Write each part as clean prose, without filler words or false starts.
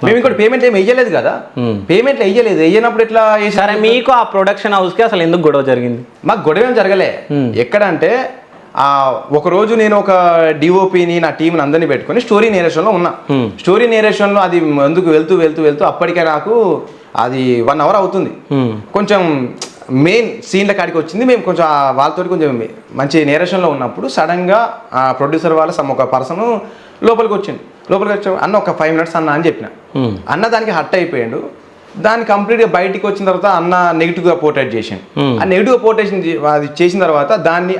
మేము ఇంకోటి పేమెంట్ ఏమి వేయలేదు కదా, పేమెంట్లు వేయనప్పుడు ఎట్లా సరే మీకు ఆ ప్రొడక్షన్ హౌస్కి అసలు ఎందుకు గొడవ జరిగింది? మాకు గొడవ ఏం జరగలే. ఎక్కడంటే ఒకరోజు నేను ఒక డిఓపిని నా టీంని అందరినీ పెట్టుకొని స్టోరీ నేరేషన్లో ఉన్నా. స్టోరీ నేరేషన్లో అది ముందుకు వెళ్తూ వెళ్తూ వెళ్తూ అప్పటికే నాకు అది 1 hour అవుతుంది. కొంచెం మెయిన్ సీన్ల కాడికి వచ్చింది. మేము కొంచెం వాళ్ళతో కొంచెం మంచి నేరేషన్లో ఉన్నప్పుడు సడన్గా ఆ ప్రొడ్యూసర్ వాళ్ళ ఒక పర్సన్ లోపలికి వచ్చి అన్న ఒక 5 minutes అన్న అని చెప్పిన. అన్న దానికి హర్ట్ అయిపోయాడు. దాన్ని కంప్లీట్గా బయటికి వచ్చిన తర్వాత అన్న నెగిటివ్గా పోర్ట్రేట్ చేసాను. ఆ నెగిటివ్గా పోర్ట్రేషన్ అది చేసిన తర్వాత దాన్ని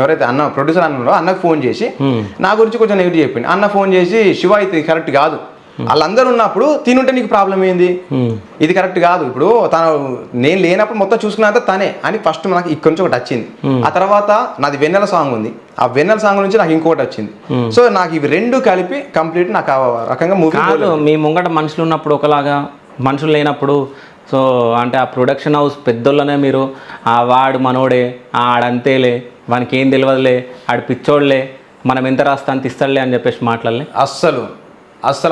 ఎవరైతే అన్న ప్రొడ్యూసర్ అన్నారో అన్నకు ఫోన్ చేసి నా గురించి కొంచెం నెగిటివ్ చెప్పింది. అన్న ఫోన్ చేసి శివ ఇది కరెక్ట్ కాదు, వాళ్ళందరూ ఉన్నప్పుడు తినుంటే నీకు ప్రాబ్లం ఏంది, ఇది కరెక్ట్ కాదు, ఇప్పుడు నేను లేనప్పుడు మొత్తం చూసుకున్నంత తనే అని ఫస్ట్ నాకు ఇక్కడ నుంచి ఒకటి వచ్చింది. ఆ తర్వాత నాది వెన్నెల సాంగ్ ఉంది, ఆ వెన్నెల సాంగ్ నుంచి నాకు ఇంకోటి వచ్చింది. సో నాకు ఇవి రెండు కలిపి కంప్లీట్ నాకు ఆ రకంగా మూవీ. మీ ముంగట మనుషులు ఉన్నప్పుడు ఒకలాగా, మనుషులు లేనప్పుడు సో అంటే ఆ ప్రొడక్షన్ హౌస్ పెద్దోళ్ళనే మీరు వాడు మనోడే, ఆడంతేలే, వానికి ఏం తెలియదులే, ఆడు పిచ్చోడ్లే, మనం ఎంత రాస్తా అంత ఇస్తాడులే అని చెప్పేసి మాట్లాడలే? అస్సలు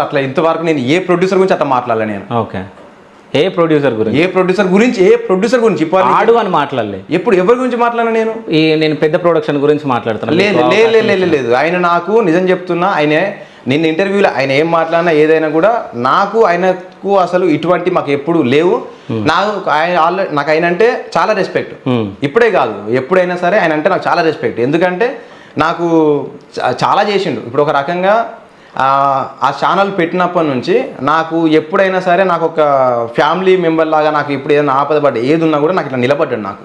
అట్లా ఇంతవరకు నేను ఏ ప్రొడ్యూసర్ గురించి అట్లా మాట్లాడలే నేను. ఓకే, ఏ ప్రొడ్యూసర్ గురించి ఆడు అని మాట్లాడలే. ఎప్పుడు ఎవరి గురించి మాట్లాడినా నేను పెద్ద ప్రొడక్షన్ గురించి మాట్లాడుతున్నాను. లేదు ఆయన నాకు నిజం చెప్తున్నా, ఆయనే నిన్న ఇంటర్వ్యూలో ఆయన ఏం మాట్లాడినా ఏదైనా కూడా నాకు ఆయనకు అసలు ఇటువంటి మాకు ఎప్పుడు లేవు. నాకు ఆయన అంటే చాలా రెస్పెక్ట్, ఇప్పుడే కాదు ఎప్పుడైనా సరే ఆయన అంటే నాకు చాలా రెస్పెక్ట్. ఎందుకంటే నాకు చాలా చేసిండు. ఇప్పుడు ఒక రకంగా ఆ ఛానల్ పెట్టినప్పటి నుంచి నాకు ఎప్పుడైనా సరే నాకు ఒక ఫ్యామిలీ మెంబర్ లాగా, నాకు ఇప్పుడు ఏదైనా ఆపద పడ్డ ఏది ఉన్నా కూడా నాకు ఇట్లా నిలబడ్డాడు నాకు.